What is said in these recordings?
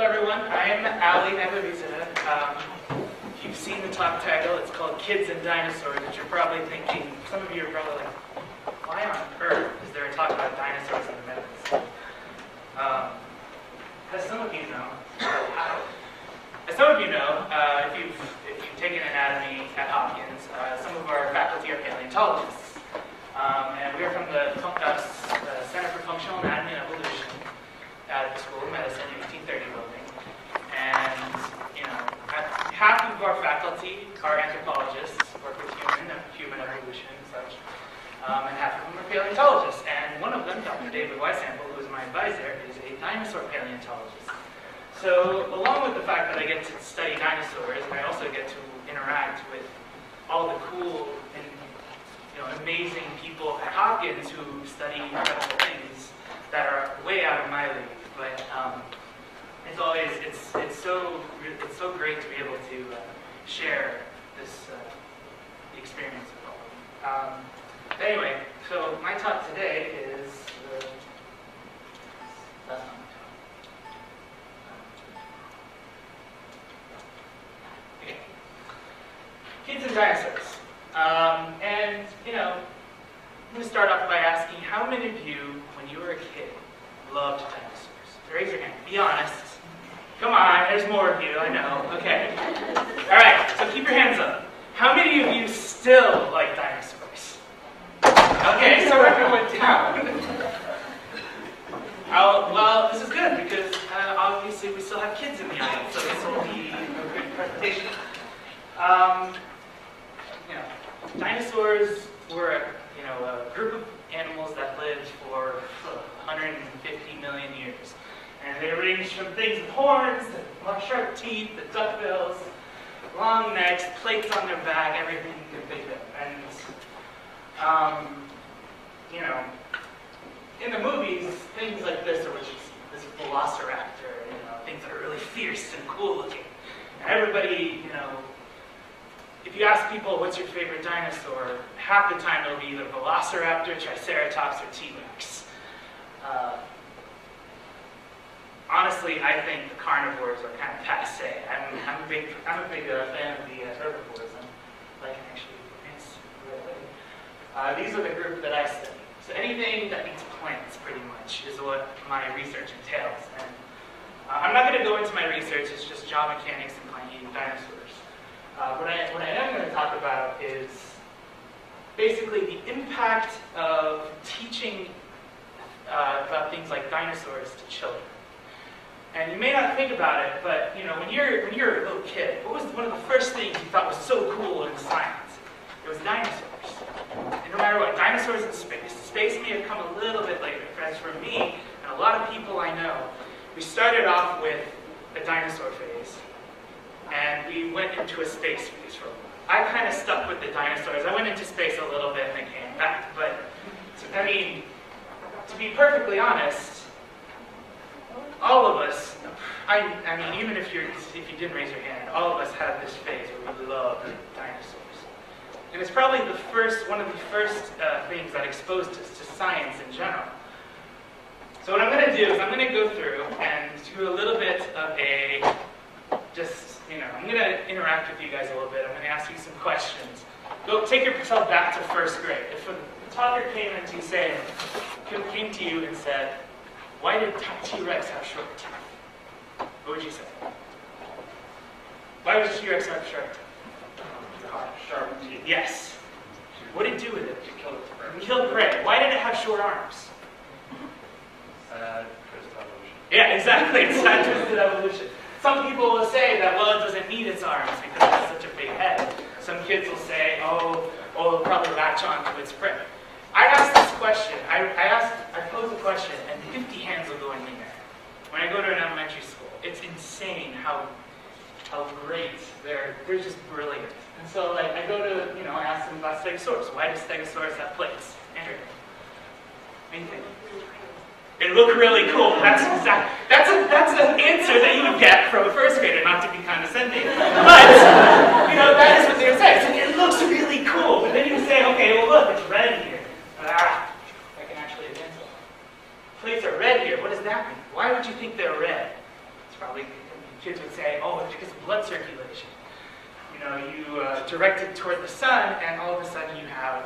everyone. I'm Nabavizadeh. If you've seen the talk title, it's called Kids and Dinosaurs, which you're probably thinking, some of you are probably like, why on earth is there a talk about dinosaurs in the medicine? As some of you know, if you've taken anatomy at Hopkins, some of our faculty are paleontologists. And we are from the Center for Functional Anatomy and Evolution at the School of Medicine in 1830 building. And, half of our faculty are anthropologists, work with human evolution and such. And half of them are paleontologists. And one of them, Dr. David Weisample, who is my advisor, is a dinosaur paleontologist. So, along with the fact that I get to study dinosaurs, I also get to interact with all the cool and amazing people at Hopkins who study incredible things that are way out of my league. But it's so great to be able to share this the experience with all of them. But anyway, so my talk today is that's not my talk. Okay. Kids and dinosaurs. I'm going to start off by asking, how many of you, when you were a kid, loved dinosaurs? Raise your hand. Be honest. Come on, there's more of you, I know. Okay. All right, so keep your hands up. How many of you still like dinosaurs? Okay, so everyone went down. Well, this is good because obviously we still have kids in the audience, so this will be a good presentation. Dinosaurs were a group of animals that lived for 150 million years. And they ranged from things with horns, to sharp teeth, to duckbills, long necks, plates on their back, everything you can think of. And, in the movies, things like this are what you see. This velociraptor, things that are really fierce and cool looking. And everybody, if you ask people, what's your favorite dinosaur, half the time it'll be either Velociraptor, Triceratops, or T-Rex. Honestly, I think the carnivores are kind of passé. I'm a big fan of the herbivores, and I can actually advance right away. These are the group that I study. So anything that eats plants, pretty much, is what my research entails. And I'm not going to go into my research. It's just jaw mechanics and plant-eating dinosaurs. What I am going to talk about is basically the impact of teaching about things like dinosaurs to children. And you may not think about it, but when you're a little kid, what was one of the first things you thought was so cool in science? It was dinosaurs. And no matter what, dinosaurs in space. Space may have come a little bit later. As for me and a lot of people I know, we started off with a dinosaur phase. And we went into a space phase for a while. I kind of stuck with the dinosaurs. I went into space a little bit and then came back. But, to be perfectly honest, all of us, even if you didn't raise your hand, all of us had this phase where we loved dinosaurs. And it's probably one of the first things that exposed us to science in general. So what I'm going to do is I'm going to go through and do a little bit of I'm going to interact with you guys a little bit. I'm going to ask you some questions. Go take yourself back to first grade. If a talker came to you and said, why did T-Rex have short teeth? What would you say? Why does T-Rex have short teeth? Sharp teeth. Yes. What did it do with it? To kill its prey. It killed prey. Why did it have short arms? Twisted evolution. Yeah, exactly. It's not twisted evolution. Some people will say that, well, it doesn't need its arms because it has such a big head. Some kids will say, it'll probably latch on to its prey. I asked this question. I posed a question, and 50 hands will go in the air. When I go to an elementary school, it's insane how great they're just brilliant. And so, I go to, I ask them about stegosaurus. Why do stegosaurus have plates? Andrew, anything? It looked really cool. That's an answer that you would get from a first grader, not to be condescending. But, that is what they would say. It's like, it looks really cool. But then you say, okay, well look, it's red here. I can actually advance it. Plates are red here. What does that mean? Why would you think they're red? It's probably kids would say, oh, it's because of blood circulation. You know, you direct it toward the sun, and all of a sudden you have,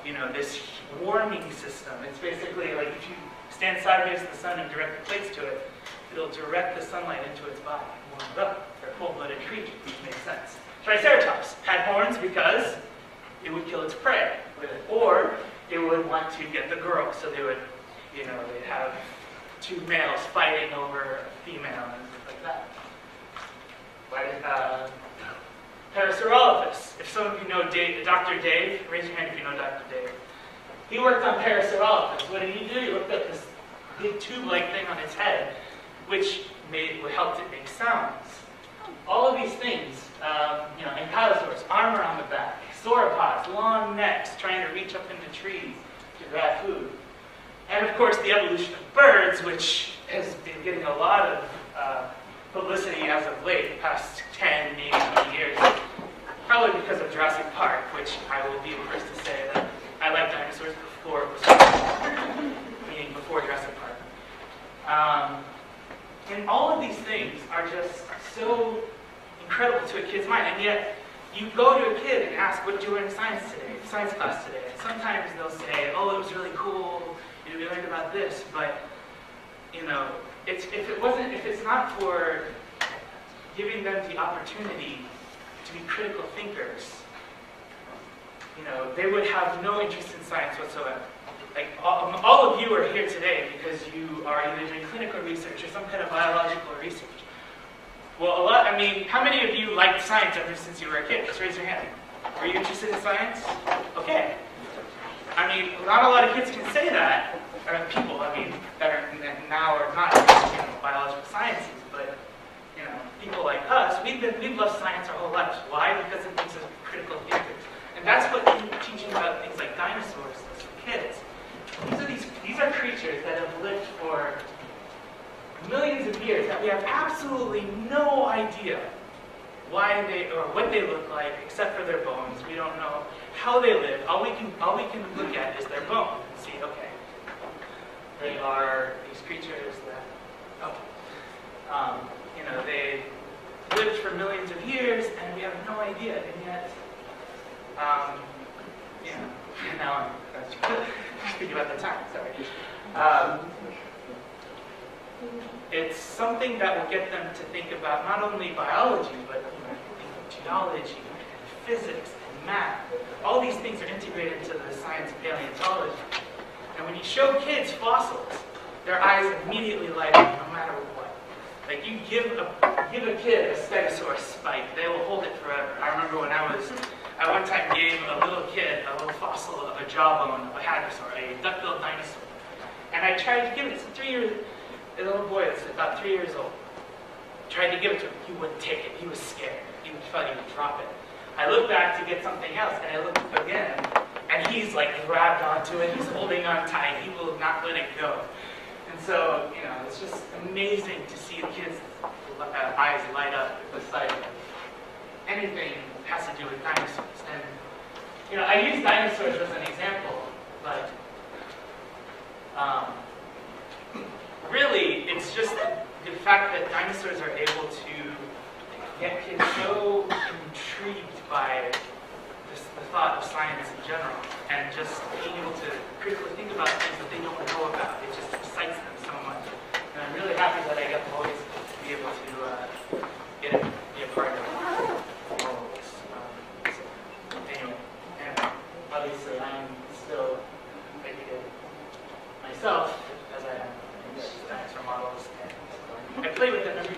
you know, this warming system. It's basically like if you stand sideways to the sun and direct the plates to it, it'll direct the sunlight into its body and warm it up. They're cold-blooded creatures, which makes sense. Triceratops had horns because it would kill its prey with it, or it would want to get the girl, so they would, you know, they'd have two males fighting over a female and stuff like that. Parasaurolophus. If some of you know Dr. Dave, raise your hand if you know Dr. Dave. He worked on Parasaurolophus. What did he do? He looked at this big tube-like thing on its head, which helped it make sounds. All of these things, you know, ankylosaurs, armor on the back, sauropods, long necks, trying to reach up into trees to grab food. And of course, the evolution of birds, which has been getting a lot of publicity as of late, the past 10, maybe 20 years. Probably because of Jurassic Park, which I will be the first to say that I liked dinosaurs before it was, meaning before Jurassic Park. And all of these things are just so incredible to a kid's mind, and yet you go to a kid and ask, what did you learn in science class today? And sometimes they'll say, oh, it was really cool, you know, we learned about this, but, you know, if it's not for giving them the opportunity to be critical thinkers, you know, they would have no interest in science whatsoever. Like, all of you are here today because you are either doing clinical research or some kind of biological research. Well, I mean, how many of you liked science ever since you were a kid? Just raise your hand. Were you interested in science? Okay. I mean, not a lot of kids can say that, or people, I mean, that are now are not, you know, biological sciences, but, you know, people like us, we've loved science our whole lives. Why? Because it makes us critical thinkers. And that's what teaching about things like dinosaurs does for kids. These are creatures that have lived for millions of years that we have absolutely no idea why they or what they look like except for their bones. We don't know how they live. All we can look at is their bone and see, okay, they are these creatures that you know, they lived for millions of years and we have no idea, and yet yeah, now I'm speaking about the time, sorry. It's something that will get them to think about not only biology, but, you know, think of geology, and physics, and math. All these things are integrated into the science of paleontology. And when you show kids fossils, their eyes immediately light up no matter what. Like, you give a kid a stegosaurus spike, they will hold it forever. I remember when I one time gave a little kid a little fossil of a jawbone of a hadrosaur, a duck-billed dinosaur. And I tried to give it to a little boy that's about 3 years old. Tried to give it to him. He wouldn't take it. He was scared. He thought he would drop it. I looked back to get something else, and I looked again, and he's like grabbed onto it. He's holding on tight. He will not let it go. And so, you know, it's just amazing to see the kids' eyes light up at the sight of anything that has to do with dinosaurs. And, you know, I use dinosaurs as an example, but really, it's just the fact that dinosaurs are able to get kids so intrigued by the thought of science in general, and just being able to critically think about things that they don't know about. It just excites them so much. And I'm really happy that I get to always be able to be a part of all of this. So, anyway, and obviously I'm still a kid myself, as I am dinosaur models, and I play with them every